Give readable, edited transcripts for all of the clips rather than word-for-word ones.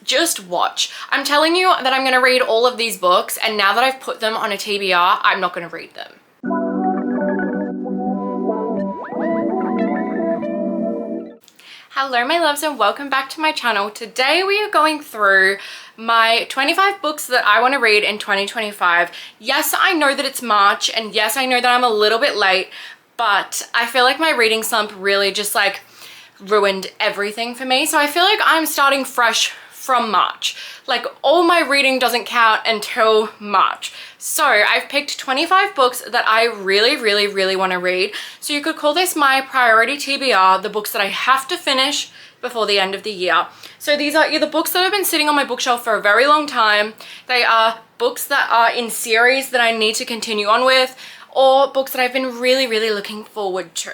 just watch. I'm telling you that I'm gonna read all of these books, and now that I've put them on a TBR, I'm not gonna read them. Hello my loves, and welcome back to my channel. Today we are going through my 25 books that I want to read in 2025. Yes, I know that it's March, and yes, I know that I'm a little bit late, but I feel like my reading slump really just like ruined everything for me. So I feel like I'm starting fresh from March. Like, all my reading doesn't count until March. So I've picked 25 books that I really want to read. So you could call this my priority TBR, the books that I have to finish before the end of the year. So these are either books that have been sitting on my bookshelf for a very long time, they are books that are in series that I need to continue on with, or books that I've been really looking forward to.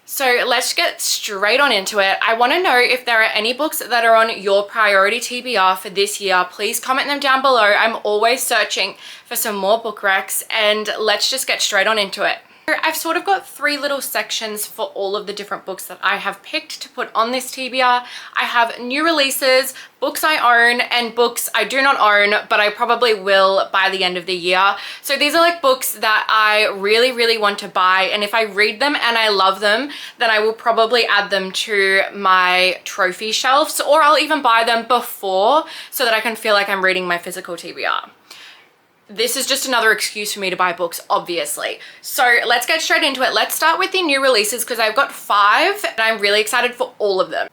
So let's get straight on into it. I want to know if there are any books that are on your priority TBR for this year. Please comment them down below. I'm always searching for some more book recs, and let's just get straight on into it. I've sort of got three little sections for all of the different books that I have picked to put on this TBR. I have new releases, books I own, and books I do not own, but I probably will by the end of the year. So these are like books that I really want to buy, and if I read them and I love them, then I will probably add them to my trophy shelves, or I'll even buy them before so that I can feel like I'm reading my physical TBR. This is just another excuse for me to buy books, obviously. So let's get straight into it. Let's start with the new releases because I've got 5 and I'm really excited for all of them.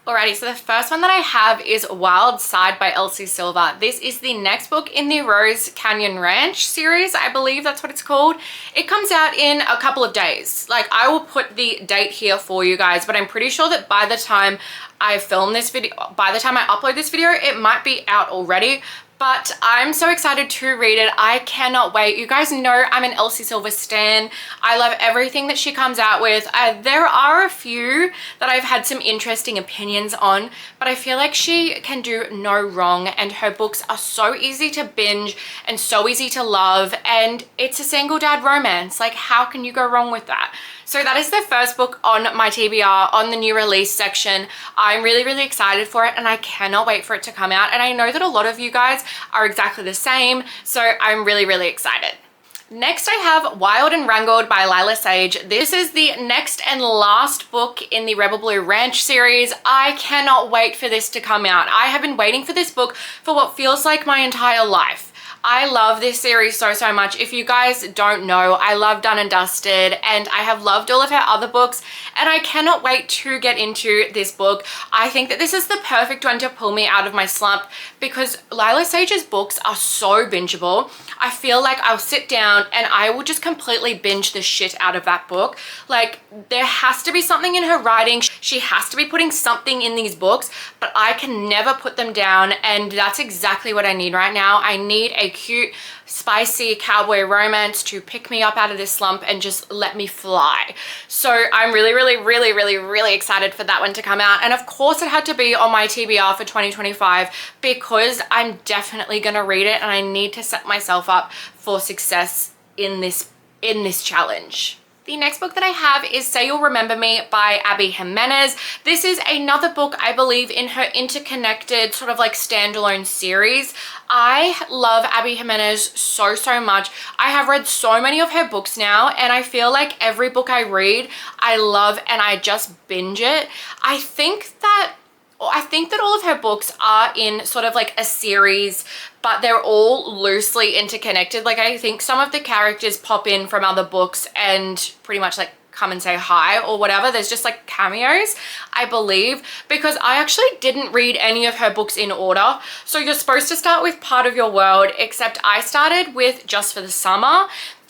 Alrighty, so the first one that I have is Wild Side by Elsie Silver. This is the next book in the Rose Canyon Ranch series. I believe that's what it's called. It comes out in a couple of days. Like, I will put the date here for you guys, but I'm pretty sure that by the time I film this video, by the time I upload this video, it might be out already. But I'm so excited to read it. I cannot wait. You guys know I'm an Elsie Silver stan. I love everything that she comes out with. There are a few that I've had some interesting opinions on, but I feel like she can do no wrong, and her books are so easy to binge and so easy to love, and it's a single dad romance. Like, how can you go wrong with that? So that is the first book on my TBR on the new release section. I'm really excited for it, and I cannot wait for it to come out. And I know that a lot of you guys are exactly the same, so I'm really excited. Next, I have Wild and Wrangled by Lila Sage. This is the next and last book in the Rebel Blue Ranch series. I cannot wait for this to come out. I have been waiting for this book for what feels like my entire life. I love this series so much. If you guys don't know, I love Done and Dusted, and I have loved all of her other books, and I cannot wait to get into this book. I think that this is the perfect one to pull me out of my slump because Lila Sage's books are so bingeable. I feel like I'll sit down and I will just completely binge the shit out of that book. Like, there has to be something in her writing. She has to be putting something in these books, but I can never put them down, and that's exactly what I need right now. I need a cute, spicy cowboy romance to pick me up out of this slump and just let me fly. So I'm really excited for that one to come out. And of course it had to be on my TBR for 2025 because I'm definitely gonna read it, and I need to set myself up for success in this challenge. The next book that I have is Say You'll Remember Me by Abby Jimenez. This is another book, I believe, in her interconnected sort of like standalone series. I love Abby Jimenez so much. I have read so many of her books now, and I feel like every book I read, I love, and I just binge it. I think that all of her books are in sort of like a series, but they're all loosely interconnected. Like, I think some of the characters pop in from other books and pretty much like come and say hi or whatever. There's just like cameos, I believe, because I actually didn't read any of her books in order. So you're supposed to start with Part of Your World, except I started with Just for the Summer.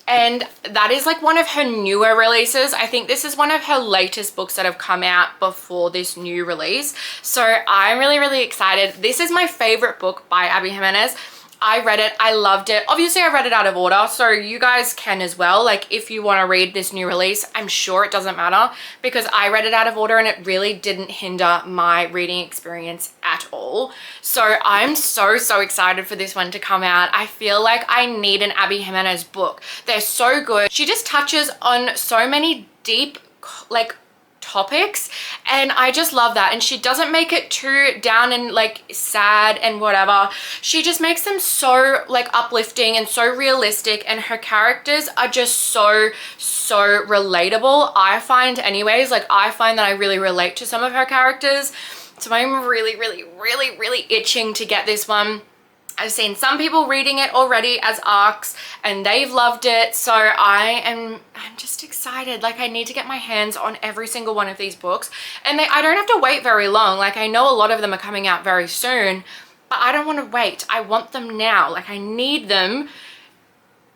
And that is like one of her newer releases. I think this is one of her latest books that have come out before this new release. So I'm really excited. This is my favorite book by Abby Jimenez. I read it, I loved it. Obviously I read it out of order, so you guys can as well. Like, if you want to read this new release, I'm sure it doesn't matter because I read it out of order and it really didn't hinder my reading experience at all. So I'm so excited for this one to come out. I feel like I need an Abby Jimenez book. They're so good. She just touches on so many deep, like, topics, and I just love that. And she doesn't make it too down and like sad and whatever. She just makes them so like uplifting and so realistic, and her characters are just so relatable, I find anyways. Like I find that I really relate to some of her characters, so I'm really itching to get this one. I've seen some people reading it already as ARCs and they've loved it, so I'm just excited. Like I need to get my hands on every single one of these books, and I don't have to wait very long. Like I know a lot of them are coming out very soon, but I don't want to wait. I want them now. Like I need them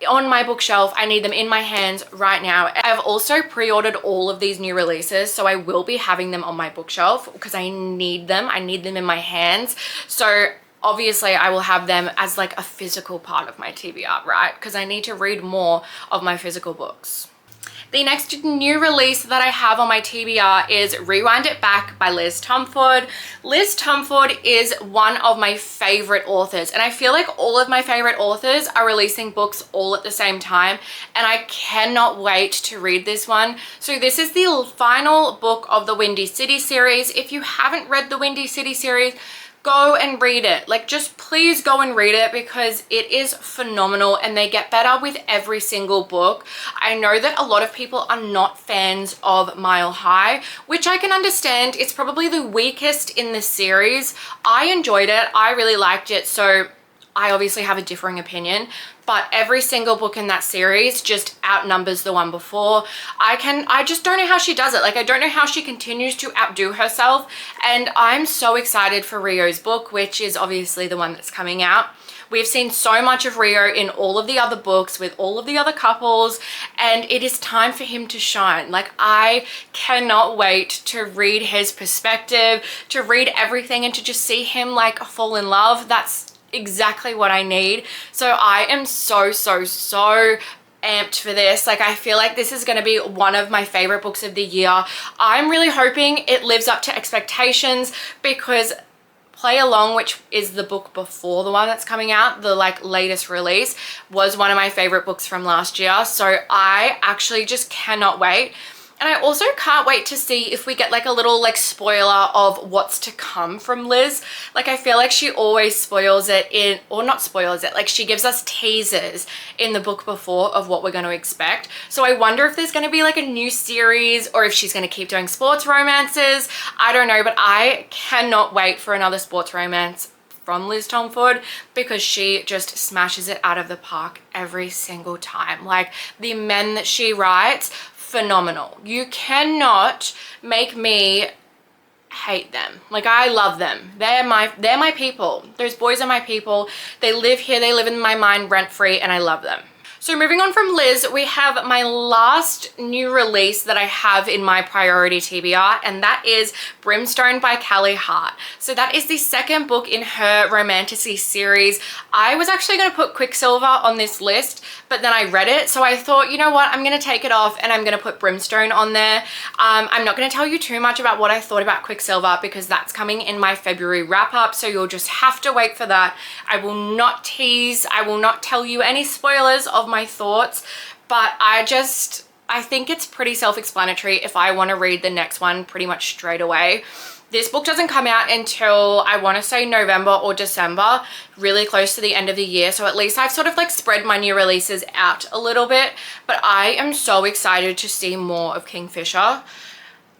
on my bookshelf. I need them in my hands right now. I've also pre-ordered all of these new releases, so I will be having them on my bookshelf because I need them. I need them in my hands. So obviously I will have them as like a physical part of my TBR, right? Because I need to read more of my physical books. The next new release that I have on my TBR is Rewind It Back by Liz Tumford. Liz Tumford is one of my favorite authors, and I feel like all of my favorite authors are releasing books all at the same time, and I cannot wait to read this one. So this is the final book of the Windy City series. If you haven't read the Windy City series, go and read it. Like just please go and read it because it is phenomenal, and they get better with every single book. I know that a lot of people are not fans of Mile High, which I can understand. It's probably the weakest in the series. I enjoyed it. I really liked it. So I obviously have a differing opinion, but every single book in that series just outnumbers the one before. I just don't know how she does it. Like I don't know how she continues to outdo herself, and I'm so excited for Rio's book, which is obviously the one that's coming out. We've seen so much of Rio in all of the other books with all of the other couples, and it is time for him to shine. Like I cannot wait to read his perspective, to read everything, and to just see him like fall in love. That's exactly what I need. So I am so amped for this. Like I feel like this is going to be one of my favorite books of the year. I'm really hoping it lives up to expectations, because Play Along, which is the book before the one that's coming out, the like latest release, was one of my favorite books from last year. So I actually just cannot wait. And I also can't wait to see if we get like a little like spoiler of what's to come from Liz. Like I feel like she always spoils it in, or not spoils it, like she gives us teasers in the book before of what we're going to expect. So I wonder if there's going to be like a new series, or if she's going to keep doing sports romances. I don't know, but I cannot wait for another sports romance from Liz Tumford, because she just smashes it out of the park every single time. Like the men that she writes, phenomenal. You cannot make me hate them. Like I love them. They're my people. Those boys are my people. They live here, they live in my mind rent free, and I love them. So moving on from Liz, we have my last new release that I have in my priority TBR, and that is Brimstone by Callie Hart. So that is the second book in her Romantasy series. I was actually going to put Quicksilver on this list, but then I read it, so I thought, you know what, I'm going to take it off and I'm going to put Brimstone on there. I'm not going to tell you too much about what I thought about Quicksilver, because that's coming in my February wrap up, so you'll just have to wait for that. I will not tease, I will not tell you any spoilers of my thoughts, but I think it's pretty self-explanatory if I want to read the next one pretty much straight away. This book doesn't come out until I want to say November or December, really close to the end of the year. So at least I've sort of like spread my new releases out a little bit, but I am so excited to see more of Kingfisher.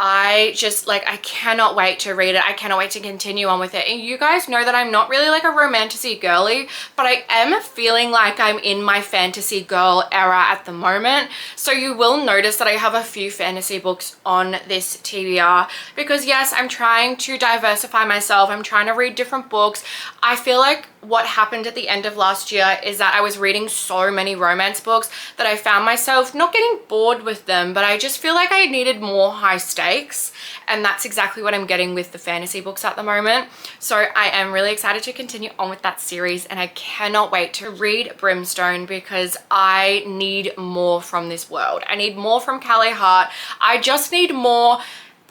I just like, I cannot wait to read it. I cannot wait to continue on with it. And you guys know that I'm not really like a romantasy girly, but I am feeling like I'm in my fantasy girl era at the moment. So you will notice that I have a few fantasy books on this TBR, because yes, I'm trying to diversify myself. I'm trying to read different books. I feel like what happened at the end of last year is that I was reading so many romance books that I found myself not getting bored with them, but I just feel like I needed more high stakes, and that's exactly what I'm getting with the fantasy books at the moment. So I am really excited to continue on with that series, and I cannot wait to read Brimstone, because I need more from this world. I need more from Callie Hart. I just need more.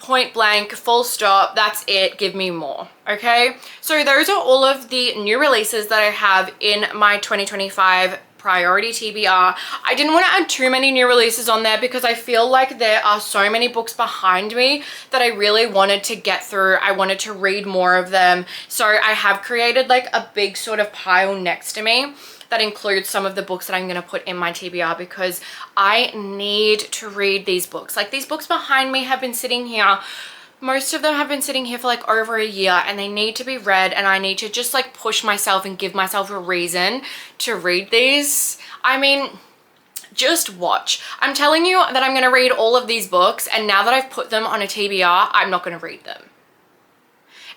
Point blank, full stop, that's it, give me more. Okay, so those are all of the new releases that I have in my 2025 priority TBR. I didn't want to add too many new releases on there because I feel like there are so many books behind me that I really wanted to get through. I wanted to read more of them. So I have created like a big sort of pile next to me that includes some of the books that I'm going to put in my TBR because I need to read these books. Like these books behind me have been sitting here. Most of them have been sitting here for like over a year and they need to be read, and I need to just like push myself and give myself a reason to read these. I mean, just watch. I'm telling you that I'm going to read all of these books, and now that I've put them on a TBR, I'm not going to read them.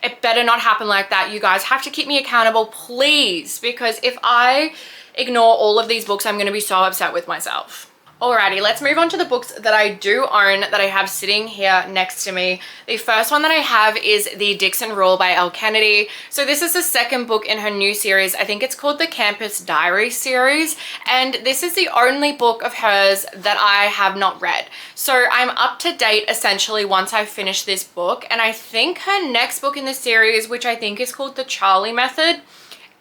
It better not happen like that. You guys have to keep me accountable, please, because if I ignore all of these books, I'm going to be so upset with myself. Alrighty, let's move on to the books that I do own that I have sitting here next to me. The first one that I have is The Dixon Rule by Elle Kennedy. So this is the second book in her new series. I think it's called the Campus Diary series. And this is the only book of hers that I have not read. So I'm up to date essentially once I finish this book. And I think her next book in the series, which I think is called The Charlie Method,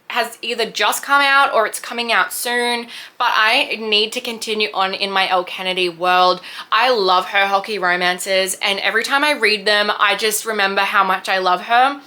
has either just come out or it's coming out soon, but I need to continue on in my Elle Kennedy world. I love her hockey romances, and every time I read them, I just remember how much I love her.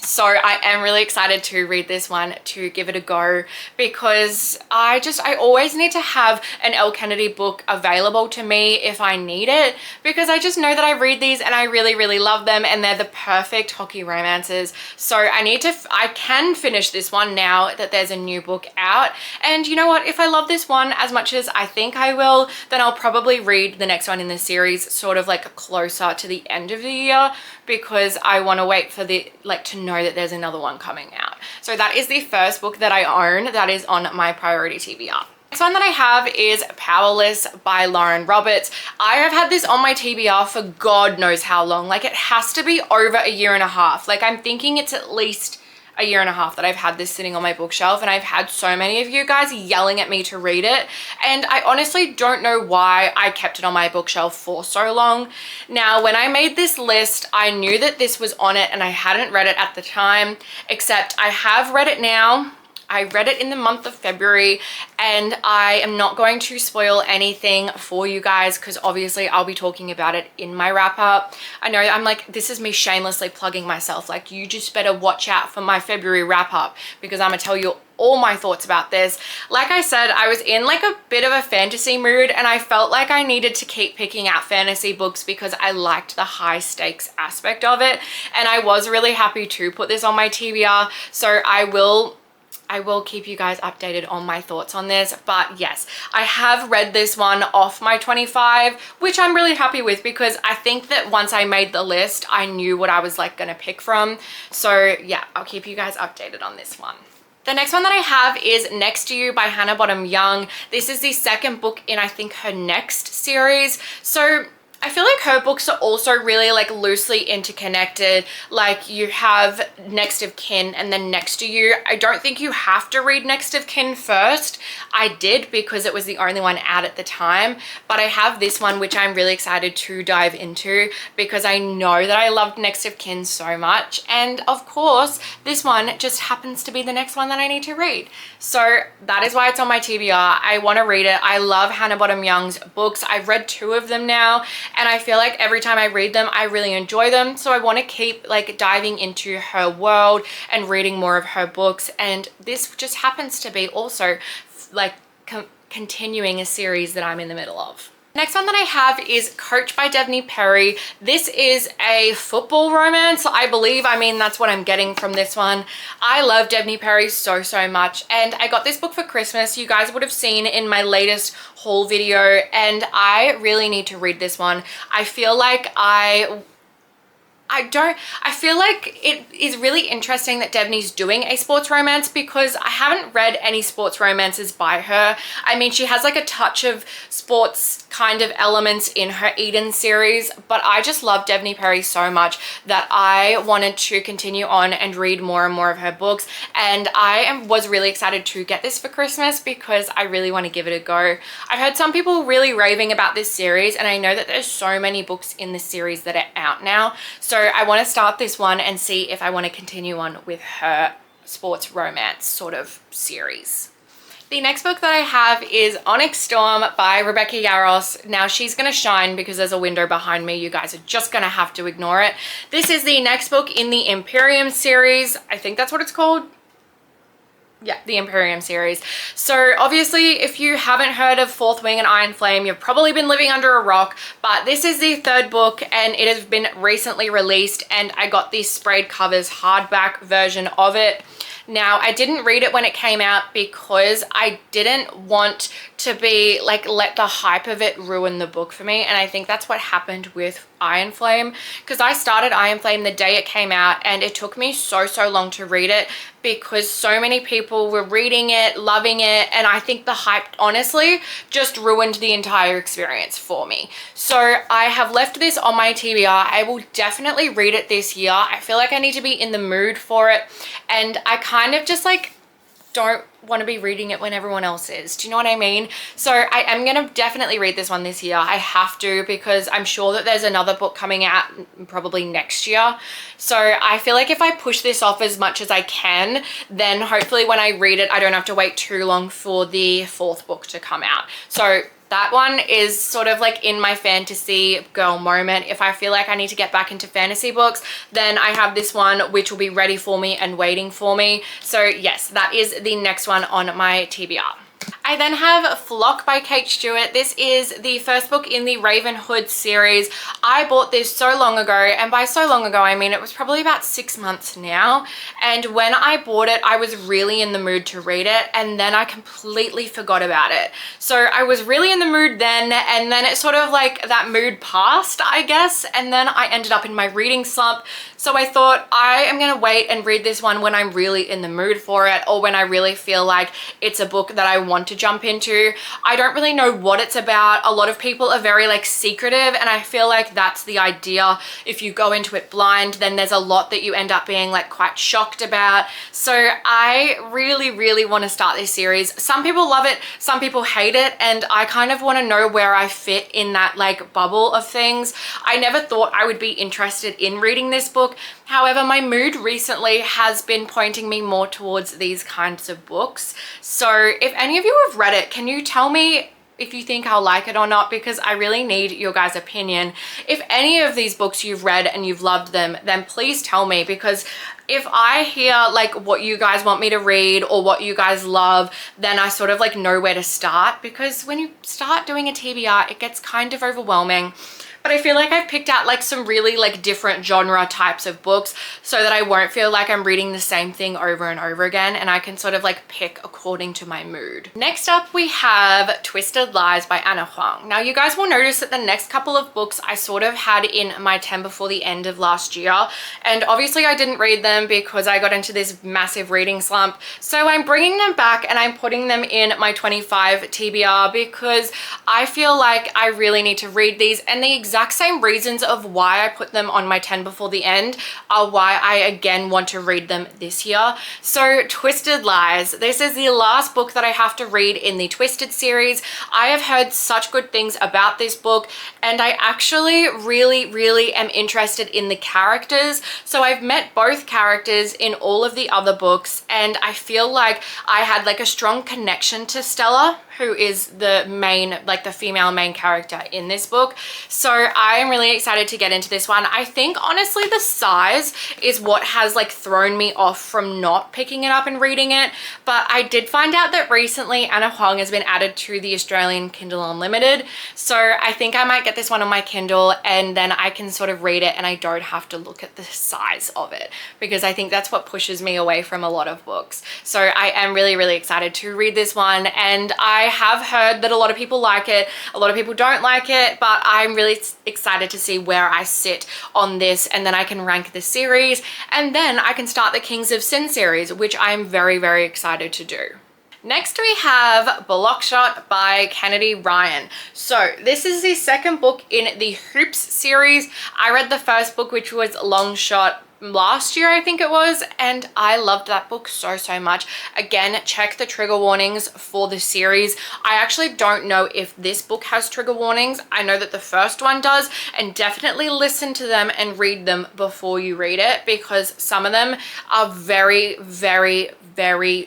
So I am really excited to read this one, to give it a go, because I always need to have an Elle Kennedy book available to me if I need it, because I just know that I read these and I really, really love them, and they're the perfect hockey romances. So I can finish this one now that there's a new book out. And you know what? If I love this one as much as I think I will, then I'll probably read the next one in the series sort of like closer to the end of the year, because I want to wait for to know that there's another one coming out. So that is the first book that I own that is on my priority TBR. Next one that I have is Powerless by Lauren Roberts. I have had this on my TBR for God knows how long. Like it has to be over a year and a half. Like I'm thinking it's at least a year and a half that I've had this sitting on my bookshelf, and I've had so many of you guys yelling at me to read it, and I honestly don't know why I kept it on my bookshelf for so long. Now, when I made this list, I knew that this was on it and I hadn't read it at the time, except I have read it now. I read it in the month of February, and I am not going to spoil anything for you guys because obviously I'll be talking about it in my wrap up. I know I'm like, this is me shamelessly plugging myself. Like, you just better watch out for my February wrap up because I'm gonna tell you all my thoughts about this. Like I said, I was in like a bit of a fantasy mood, and I felt like I needed to keep picking out fantasy books because I liked the high stakes aspect of it. And I was really happy to put this on my TBR. So I will keep you guys updated on my thoughts on this. But yes, I have read this one off my 25, which I'm really happy with because I think that once I made the list, I knew what I was like gonna pick from. So yeah, I'll keep you guys updated on this one. The next one that I have is Next to You by Hannah Bottom Young. This is the second book in, I think, her next series. So I feel like her books are also really like loosely interconnected. Like you have Next of Kin and then Next to You. I don't think you have to read Next of Kin first. I did because it was the only one out at the time, but I have this one which I'm really excited to dive into because I know that I loved Next of Kin so much, and of course this one just happens to be the next one that I need to read. So that is why it's on my TBR. I want to read it. I love Hannah Bottom Young's books. I've read 2 of them now, and I feel like every time I read them, I really enjoy them. So I want to keep like diving into her world and reading more of her books. And this just happens to be also like continuing a series that I'm in the middle of. Next one that I have is Coach by Devney Perry. This is a football romance, I believe. I mean, that's what I'm getting from this one. I love Devney Perry so, so much. And I got this book for Christmas. You guys would have seen in my latest haul video. And I really need to read this one. I feel like I feel like it is really interesting that Devney's doing a sports romance because I haven't read any sports romances by her. I mean, she has like a touch of sports kind of elements in her Eden series, but I just love Devney Perry so much that I wanted to continue on and read more and more of her books. And I was really excited to get this for Christmas because I really want to give it a go. I've heard some people really raving about this series, and I know that there's so many books in this series that are out now. So I want to start this one and see if I want to continue on with her sports romance sort of series. The next book that I have is Onyx Storm by Rebecca Yarros. Now she's gonna shine because there's a window behind me. You guys are just gonna have to ignore it. This is the next book in the Imperium series. I think that's what it's called. Yeah, the Imperium series. So obviously, if you haven't heard of Fourth Wing and Iron Flame, you've probably been living under a rock, but this is the third book and it has been recently released, and I got the sprayed covers hardback version of it. Now, I didn't read it when it came out because I didn't want to be like, let the hype of it ruin the book for me. And I think that's what happened with Iron Flame, because I started Iron Flame the day it came out and it took me so long to read it because so many people were reading it, loving it, and I think the hype honestly just ruined the entire experience for me. So I have left this on my TBR. I will definitely read it this year. I feel like I need to be in the mood for it, and I kind of just like don't want to be reading it when everyone else is. Do you know what I mean? So I am going to definitely read this one this year. I have to, because I'm sure that there's another book coming out probably next year. So I feel like if I push this off as much as I can, then hopefully when I read it, I don't have to wait too long for the fourth book to come out. So that one is sort of like in my fantasy girl moment. If I feel like I need to get back into fantasy books, then I have this one which will be ready for me and waiting for me. So yes, that is the next one on my TBR. I then have Flock by Kate Stewart. This is the first book in the Raven Hood series. I bought this so long ago, and by so long ago I mean it was probably about 6 months now, and when I bought it I was really in the mood to read it, and then I completely forgot about it. So I was really in the mood then, and then it sort of like that mood passed, I guess, and then I ended up in my reading slump. So I thought I am gonna wait and read this one when I'm really in the mood for it, or when I really feel like it's a book that I want to jump into. I don't really know what it's about. A lot of people are very like secretive, and I feel like that's the idea. If you go into it blind, then there's a lot that you end up being like quite shocked about. So I really want to start this series. Some people love it, some people hate it, and I kind of want to know where I fit in that like bubble of things. I never thought I would be interested in reading this book. However, my mood recently has been pointing me more towards these kinds of books. So if any of you have read it, can you tell me if you think I'll like it or not? Because I really need your guys' opinion. If any of these books you've read and you've loved them, then please tell me, because if I hear like what you guys want me to read or what you guys love, then I sort of like know where to start, because when you start doing a TBR, it gets kind of overwhelming. But I feel like I've picked out like some really like different genre types of books so that I won't feel like I'm reading the same thing over and over again, and I can sort of like pick according to my mood. Next up we have Twisted Lies by Anna Huang. Now you guys will notice that the next couple of books I sort of had in my 10 before the end of last year, and obviously I didn't read them because I got into this massive reading slump. So I'm bringing them back and I'm putting them in my 25 TBR because I feel like I really need to read these, and the exact same reasons of why I put them on my 10 before the end are why I again want to read them this year. So Twisted Lies, this is the last book that I have to read in the Twisted series. I have heard such good things about this book, and I actually really am interested in the characters. So I've met both characters in all of the other books, and I feel like I had like a strong connection to Stella, who is the main, like the female main character in this book. So I am really excited to get into this one. I think honestly the size is what has like thrown me off from not picking it up and reading it. But I did find out that recently Anna Huang has been added to the Australian Kindle Unlimited. So I think I might get this one on my Kindle, and then I can sort of read it and I don't have to look at the size of it, because I think that's what pushes me away from a lot of books. So I am really excited to read this one, and I have heard that a lot of people like it, a lot of people don't like it, but I'm really excited to see where I sit on this, and then I can rank the series, and then I can start the Kings of Sin series, which I'm very excited to do. Next we have Blockshot by Kennedy Ryan. So this is the second book in the Hoops series. I read the first book, which was Long Shot, last year, I think it was, and I loved that book so much. Again, check the trigger warnings for the series. I actually don't know if this book has trigger warnings. I know that the first one does, and definitely listen to them and read them before you read it, because some of them are very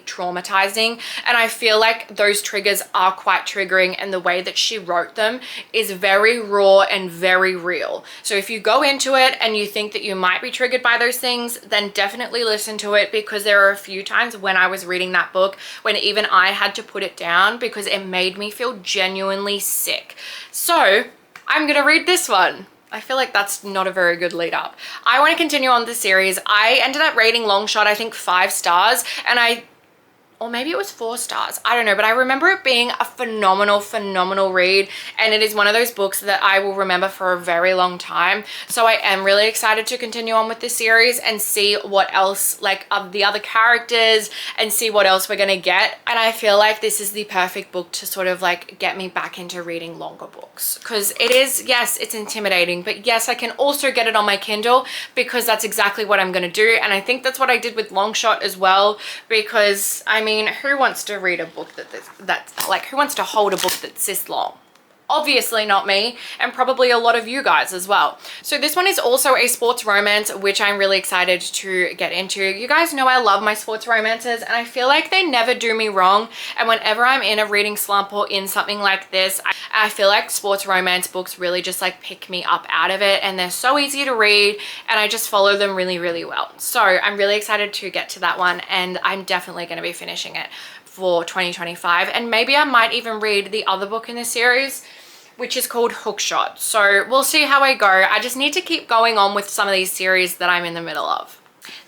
traumatizing, and I feel like those triggers are quite triggering, and the way that she wrote them is very raw and very real. So if you go into it and you think that you might be triggered by those things, then definitely listen to it, because there are a few times when I was reading that book when even I had to put it down because it made me feel genuinely sick. So I'm gonna read this one. I feel like that's not a very good lead up. I want to continue on the series. I ended up rating Longshot, I think 5 stars, and or maybe it was 4 stars, I don't know, but I remember it being a phenomenal read, and it is one of those books that I will remember for a very long time. So I am really excited to continue on with this series and see what else, like, of the other characters, and see what else we're gonna get. And I feel like this is the perfect book to sort of like get me back into reading longer books, because it is, yes, it's intimidating, but yes, I can also get it on my Kindle, because that's exactly what I'm gonna do. And I think that's what I did with Longshot as well, because I mean, who wants to read a book that's like, who wants to hold a book that's this long? Obviously not me, and probably a lot of you guys as well. So this one is also a sports romance, which I'm really excited to get into. You guys know I love my sports romances, and I feel like they never do me wrong. And whenever I'm in a reading slump or in something like this, I feel like sports romance books really just like pick me up out of it, and they're so easy to read, and I just follow them really well. So I'm really excited to get to that one, and I'm definitely going to be finishing it for 2025. And maybe I might even read the other book in the series, which is called Hookshot. So we'll see how I go. I just need to keep going on with some of these series that I'm in the middle of.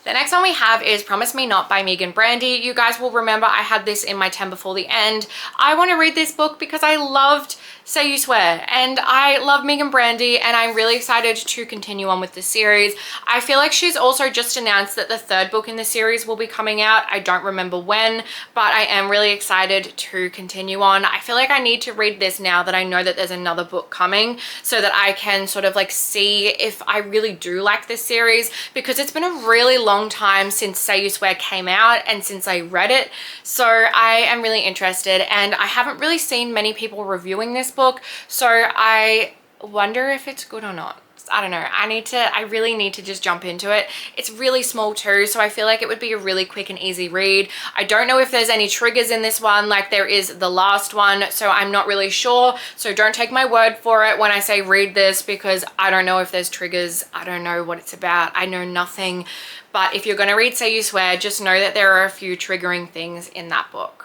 The next one we have is Promise Me Not by Megan Brandy. You guys will remember I had this in my 10 before the end. I want to read this book because I loved Say You Swear, and I love Megan Brandy, and I'm really excited to continue on with the series. I feel like she's also just announced that the 3rd book in the series will be coming out. I don't remember when, but I am really excited to continue on. I feel like I need to read this now that I know that there's another book coming, so that I can sort of like see if I really do like this series, because it's been a really long time since Say You Swear came out and since I read it. So I am really interested, and I haven't really seen many people reviewing this book, so I wonder if it's good or not. I don't know. I really need to just jump into it. It's really small too, so I feel like it would be a really quick and easy read. I don't know if there's any triggers in this one like there is the last one, so I'm not really sure. So don't take my word for it when I say read this, because I don't know if there's triggers. I don't know what it's about. I know nothing. But if you're going to read Say You Swear, just know that there are a few triggering things in that book.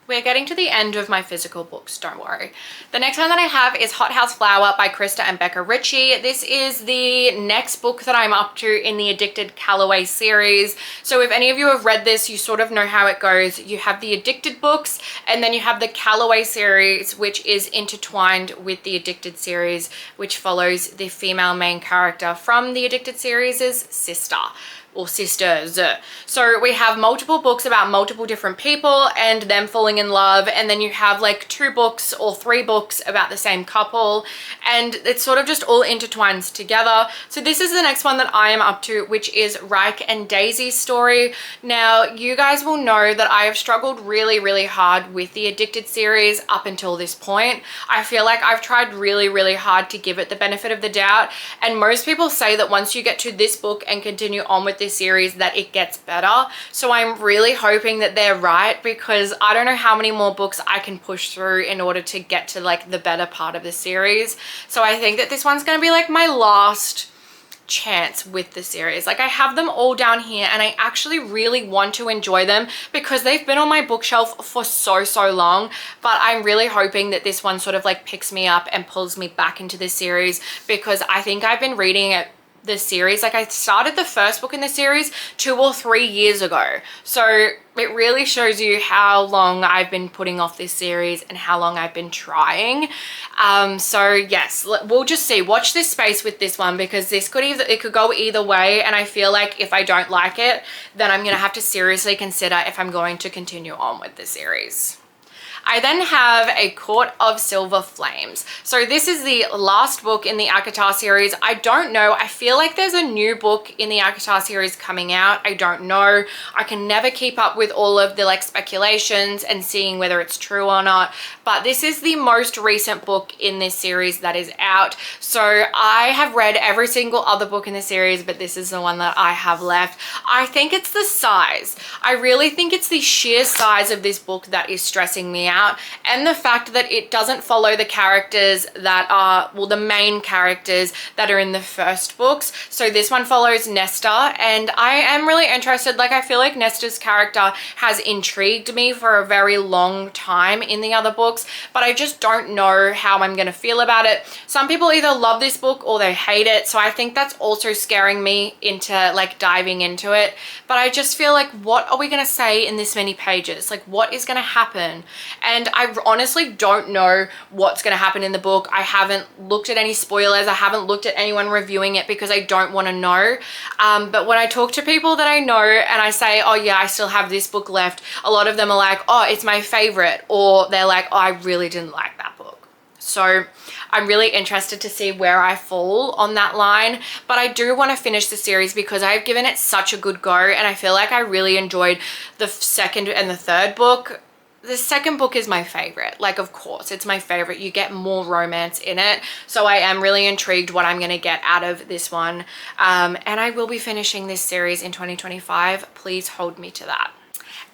We're getting to the end of my physical books, don't worry. The next one that I have is Hot House Flower by Krista and Becca Ritchie. This is the next book that I'm up to in the Addicted Callaway series. So if any of you have read this, you sort of know how it goes. You have the Addicted books, and then you have the Callaway series, which is intertwined with the Addicted series, which follows the female main character from the Addicted series' sister. Or sisters. So we have multiple books about multiple different people and them falling in love, and then you have like 2 books or 3 books about the same couple, and it sort of just all intertwines together. So this is the next one that I am up to, which is Reich and Daisy's story. Now you guys will know that I have struggled really hard with the Addicted series up until this point. I feel like I've tried really hard to give it the benefit of the doubt, and most people say that once you get to this book and continue on with this series that it gets better. So I'm really hoping that they're right, because I don't know how many more books I can push through in order to get to like the better part of the series. So I think that this one's going to be like my last chance with the series. Like, I have them all down here, and I actually really want to enjoy them because they've been on my bookshelf for so long, but I'm really hoping that this one sort of like picks me up and pulls me back into this series, because I think I've been reading it, the series, like I started the first book in the series 2 or 3 years ago. So it really shows you how long I've been putting off this series and how long I've been trying. So yes, we'll just see. Watch this space with this one, because this could it could go either way, and I feel like if I don't like it, then I'm gonna have to seriously consider if I'm going to continue on with the series. I then have A Court of Silver Flames. So this is the last book in the ACOTAR series. I don't know. I feel like there's a new book in the ACOTAR series coming out. I don't know. I can never keep up with all of the like speculations and seeing whether it's true or not. But this is the most recent book in this series that is out. So I have read every single other book in the series, but this is the one that I have left. I think it's the size. I really think it's the sheer size of this book that is stressing me out, and the fact that it doesn't follow the characters that are, well, the main characters that are in the first books. So this one follows Nesta, and I am really interested. Like, I feel like Nesta's character has intrigued me for a very long time in the other books, but I just don't know how I'm gonna feel about it. Some people either love this book or they hate it, so I think that's also scaring me into like diving into it. But I just feel like, what are we gonna say in this many pages? Like, what is gonna happen? And I honestly don't know what's gonna happen in the book. I haven't looked at any spoilers. I haven't looked at anyone reviewing it because I don't want to know. But when I talk to people that I know and I say, oh yeah, I still have this book left, a lot of them are like, oh, it's my favorite, or they're like, oh, I really didn't like that book. So I'm really interested to see where I fall on that line, but I do want to finish the series because I've given it such a good go, and I feel like I really enjoyed the second and the third book. The second book is my favorite. Like, of course, it's my favorite. You get more romance in it. So I am really intrigued what I'm going to get out of this one. And I will be finishing this series in 2025. Please hold me to that.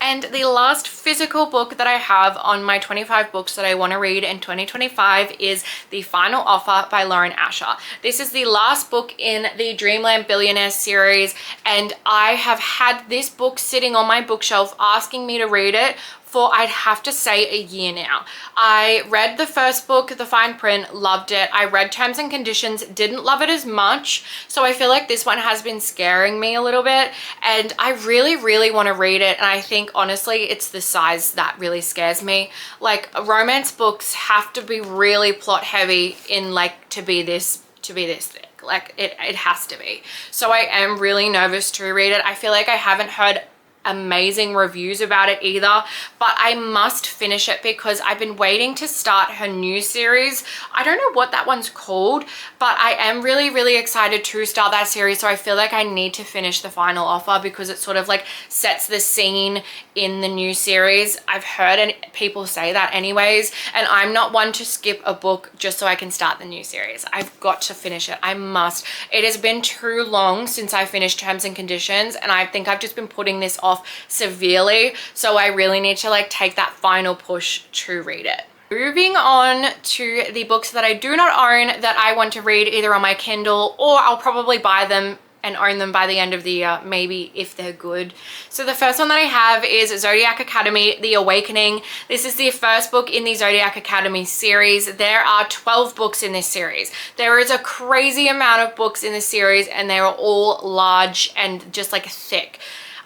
And the last physical book that I have on my 25 books that I want to read in 2025 is The Final Offer by Lauren Asher. This is the last book in the Dreamland Billionaires series, and I have had this book sitting on my bookshelf asking me to read it for, I'd have to say, a year now. I read the first book, The Fine Print, loved it. I read Terms and Conditions, didn't love it as much. So I feel like this one has been scaring me a little bit, and I really, really want to read it. And I think honestly, it's the size that really scares me. Like, romance books have to be really plot heavy in like to be this thick. Like, it has to be. So I am really nervous to read it. I feel like I haven't heard amazing reviews about it either, but I must finish it because I've been waiting to start her new series. I don't know what that one's called, but I am really, really excited to start that series. So I feel like I need to finish The Final Offer because it sort of like sets the scene in the new series. I've heard people say that anyways, and I'm not one to skip a book just so I can start the new series. I've got to finish it. I must. It has been too long since I finished Terms and Conditions, and I think I've just been putting this off severely. So I really need to like take that final push to read it. Moving on to the books that I do not own that I want to read either on my Kindle, or I'll probably buy them and own them by the end of the year, maybe, if they're good. So the first one that I have is Zodiac Academy, The Awakening. This is the first book in the Zodiac Academy series. There are 12 books in this series. There is a crazy amount of books in this series, and they are all large and just like thick.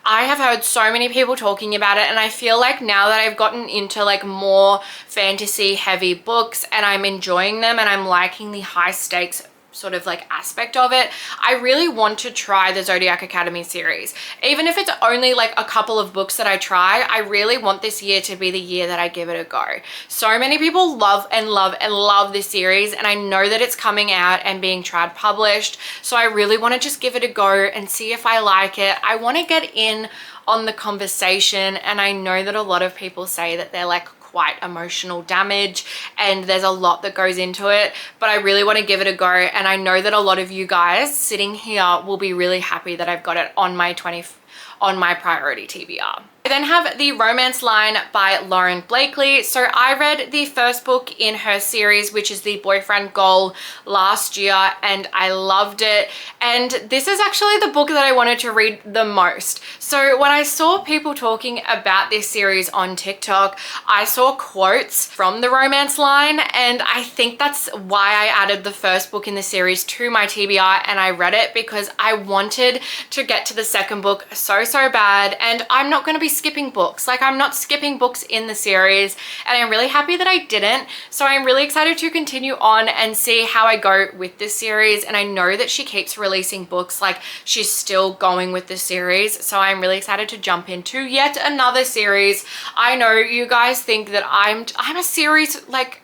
I have heard so many people talking about it, and I feel like now that I've gotten into like more fantasy heavy books and I'm enjoying them and I'm liking the high stakes sort of like aspect of it, I really want to try the Zodiac Academy series. Even if it's only like a couple of books that I try, I really want this year to be the year that I give it a go. So many people love and love and love this series, and I know that it's coming out and being trad published, so I really want to just give it a go and see if I like it. I want to get in on the conversation, and I know that a lot of people say that they're like quite emotional damage and there's a lot that goes into it, but I really want to give it a go, and I know that a lot of you guys sitting here will be really happy that I've got it on my priority TBR. I then have The Romance Line by Lauren Blakely. So I read the first book in her series, which is The Boyfriend Goal, last year, and I loved it. And this is actually the book that I wanted to read the most. So when I saw people talking about this series on TikTok, I saw quotes from The Romance Line, and I think that's why I added the first book in the series to my TBR, and I read it because I wanted to get to the second book so bad. And I'm not going to be skipping books. Like, I'm not skipping books in the series, and I'm really happy that I didn't. So I'm really excited to continue on and see how I go with this series. And I know that she keeps releasing books, like she's still going with the series. So I'm really excited to jump into yet another series. I know you guys think that I'm a series, like,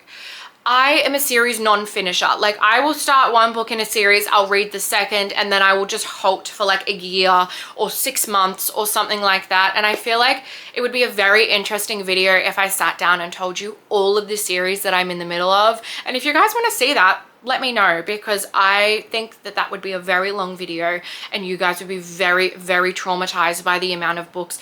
I am a series non-finisher. Like, I will start one book in a series, I'll read the second, and then I will just halt for like a year or 6 months or something like that. And I feel like it would be a very interesting video if I sat down and told you all of the series that I'm in the middle of. And if you guys want to see that, let me know, because I think that that would be a very long video and you guys would be very, very traumatized by the amount of books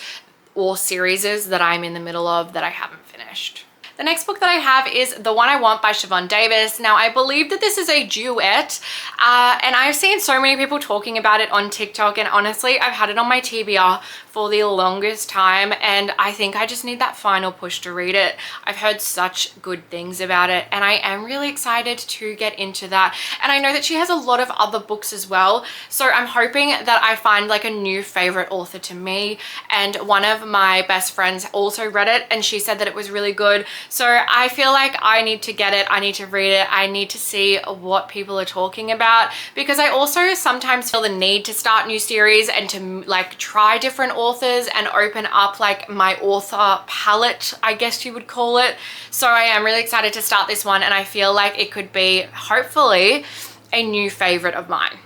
or series that I'm in the middle of that I haven't finished. The next book that I have is The One I Want by Siobhan Davis. Now, I believe that this is a duet, and I've seen so many people talking about it on TikTok, and honestly, I've had it on my TBR for the longest time, and I think I just need that final push to read it. I've heard such good things about it, and I am really excited to get into that. And I know that she has a lot of other books as well, so I'm hoping that I find like a new favorite author to me. And one of my best friends also read it, and she said that it was really good. So I feel like I need to get it, I need to read it, I need to see what people are talking about, because I also sometimes feel the need to start new series and to like try different authors and open up like my author palette, I guess you would call it. So I am really excited to start this one, and I feel like it could be hopefully a new favorite of mine.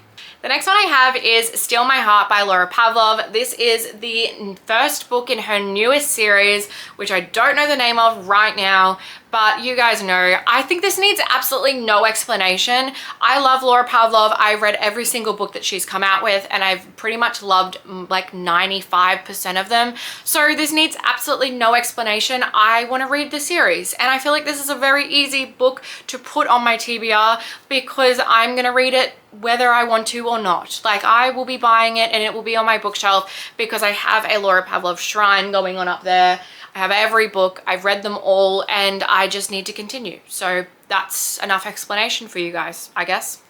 The next one I have is Steal My Heart by Laura Pavlov. This is the first book in her newest series, which I don't know the name of right now, but you guys know, I think this needs absolutely no explanation. I love Laura Pavlov. I've read every single book that she's come out with, and I've pretty much loved like 95% of them. So this needs absolutely no explanation. I want to read the series, and I feel like this is a very easy book to put on my TBR, because I'm going to read it whether I want to or not. Like, I will be buying it and it will be on my bookshelf because I have a Laura Pavlov shrine going on up there. I have every book, I've read them all, and I just need to continue. So that's enough explanation for you guys, I guess.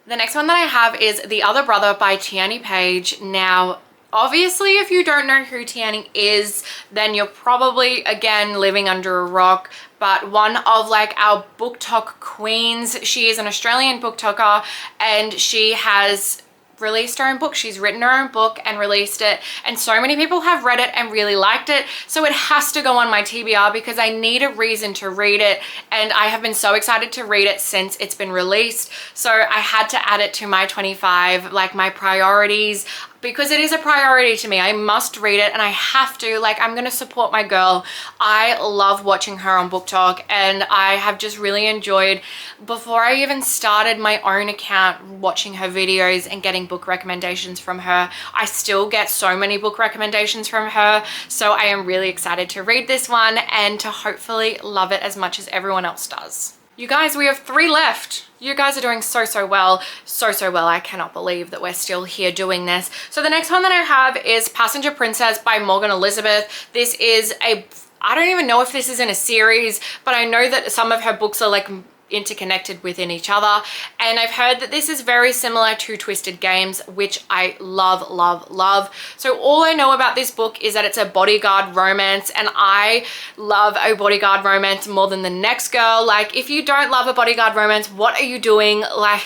The next one that I have is The Other Brother by Tiani Page. Now, obviously, if you don't know who Tiani is, then you're probably, again, living under a rock. But one of like our BookTok queens. She is an Australian BookToker, and she has released her own book. She's written her own book and released it, and so many people have read it and really liked it, so it has to go on my TBR because I need a reason to read it, and I have been so excited to read it since it's been released. So I had to add it to my 25, like my priorities, because it is a priority to me. I must read it, and I have to. Like, I'm gonna support my girl. I love watching her on BookTok, and I have just really enjoyed, before I even started my own account, watching her videos and getting book recommendations from her. I still get so many book recommendations from her, so I am really excited to read this one and to hopefully love it as much as everyone else does. You guys, we have 3 left. You guys are doing so well. So well. I cannot believe that we're still here doing this. So the next one that I have is Passenger Princess by Morgan Elizabeth. This is I don't even know if this is in a series, but I know that some of her books are like interconnected within each other, and I've heard that this is very similar to Twisted Games, which I love. So all I know about this book is that it's a bodyguard romance, and I love a bodyguard romance more than the next girl. Like, if you don't love a bodyguard romance, what are you doing? Like,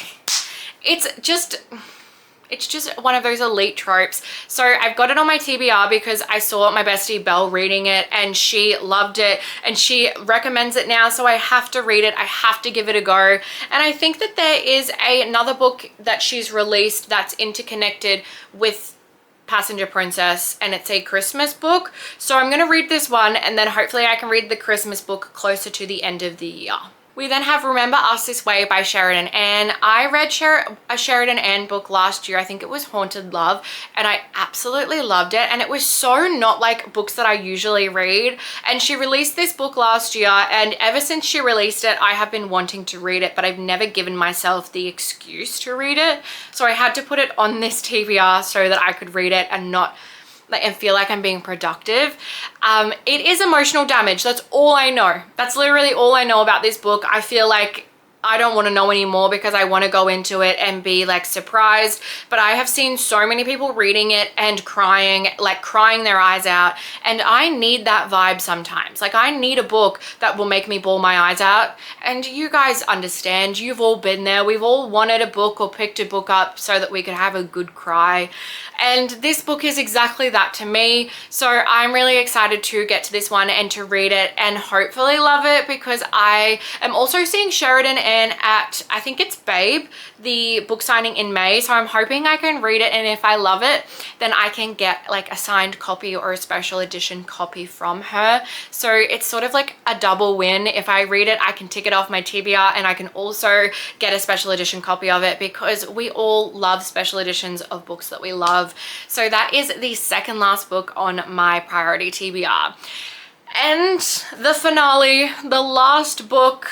it's just one of those elite tropes. So I've got it on my TBR because I saw my bestie Belle reading it, and she loved it, and she recommends it now, so I have to read it. I have to give it a go. And I think that there is another book that she's released that's interconnected with Passenger Princess, and it's a Christmas book. So I'm gonna read this one, and then hopefully I can read the Christmas book closer to the end of the year. We then have Remember Us This Way by Sheridan Ann. I read a Sheridan Ann book last year. I think it was Haunted Love, and I absolutely loved it. And it was so not like books that I usually read. And she released this book last year, and ever since she released it, I have been wanting to read it, but I've never given myself the excuse to read it. So I had to put it on this TBR so that I could read it and feel like I'm being productive. It is emotional damage. That's all I know. That's literally all I know about this book. I feel like I don't want to know anymore because I want to go into it and be like surprised. But I have seen so many people reading it and crying, like crying their eyes out. And I need that vibe sometimes. Like I need a book that will make me bawl my eyes out. And you guys understand, you've all been there. We've all wanted a book or picked a book up so that we could have a good cry. And this book is exactly that to me. So I'm really excited to get to this one and to read it and hopefully love it, because I am also seeing Sheridan Ann at, I think it's Babe, the book signing in May. So I'm hoping I can read it, and if I love it, then I can get like a signed copy or a special edition copy from her. So it's sort of like a double win. If I read it, I can tick it off my TBR, and I can also get a special edition copy of it, because we all love special editions of books that we love. So that is the second last book on my priority TBR. And the finale, the last book,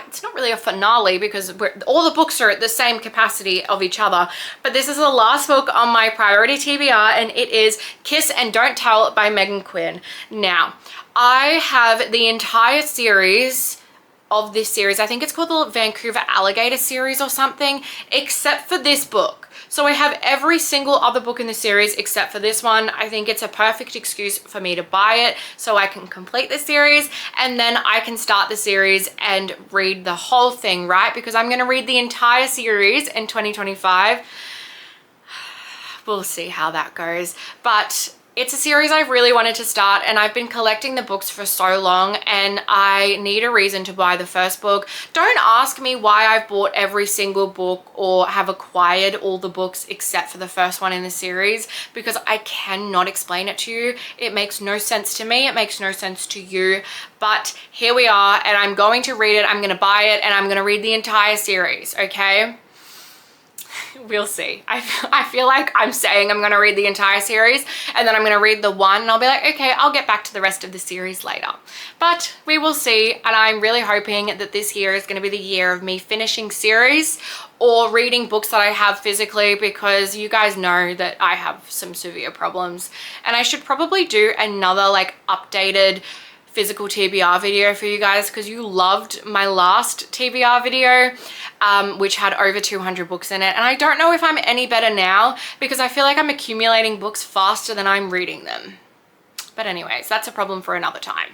it's not really a finale because all the books are at the same capacity of each other, but this is the last book on my priority TBR, and it is Kiss and Don't Tell by Megan Quinn. Now, I have the entire series of this series. I think it's called the Vancouver Alligator series or something, except for this book. So I have every single other book in the series except for this one. I think it's a perfect excuse for me to buy it so I can complete the series, and then I can start the series and read the whole thing, right? Because I'm going to read the entire series in 2025. We'll see how that goes. But it's a series I've really wanted to start, and I've been collecting the books for so long, and I need a reason to buy the first book. Don't ask me why I've bought every single book or have acquired all the books except for the first one in the series, because I cannot explain it to you. It makes no sense to me. It makes no sense to you. But here we are, and I'm going to read it. I'm going to buy it, and I'm going to read the entire series, okay? We'll see. I feel like I'm saying I'm going to read the entire series, and then I'm going to read the one, and I'll be like, okay, I'll get back to the rest of the series later. But we will see, and I'm really hoping that this year is going to be the year of me finishing series or reading books that I have physically, because you guys know that I have some severe problems, and I should probably do another like updated physical TBR video for you guys, because you loved my last TBR video, which had over 200 books in it. And I don't know if I'm any better now, because I feel like I'm accumulating books faster than I'm reading them. But anyways, that's a problem for another time.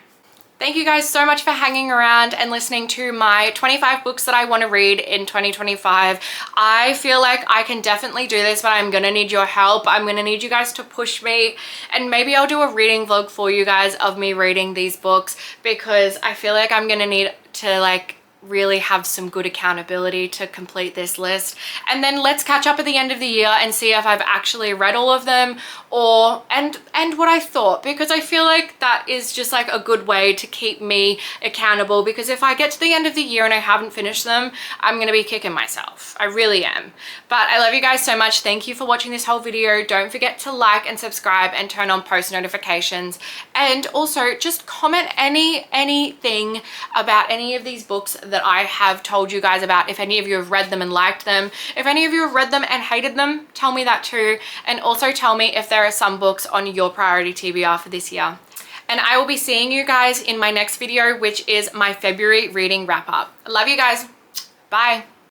Thank you guys so much for hanging around and listening to my 25 books that I want to read in 2025. I feel like I can definitely do this, but I'm going to need your help. I'm going to need you guys to push me, and maybe I'll do a reading vlog for you guys of me reading these books, because I feel like I'm going to need to like really have some good accountability to complete this list. And then let's catch up at the end of the year and see if I've actually read all of them, or and what I thought, because I feel like that is just like a good way to keep me accountable, because if I get to the end of the year and I haven't finished them, I'm gonna be kicking myself. I really am. But I love you guys so much. Thank you for watching this whole video. Don't forget to like and subscribe and turn on post notifications, and also just comment anything about any of these books that I have told you guys about. If any of you have read them and liked them, if any of you have read them and hated them, tell me that too. And also tell me if there are some books on your priority TBR for this year. And I will be seeing you guys in my next video, which is my February reading wrap up. I love you guys. Bye.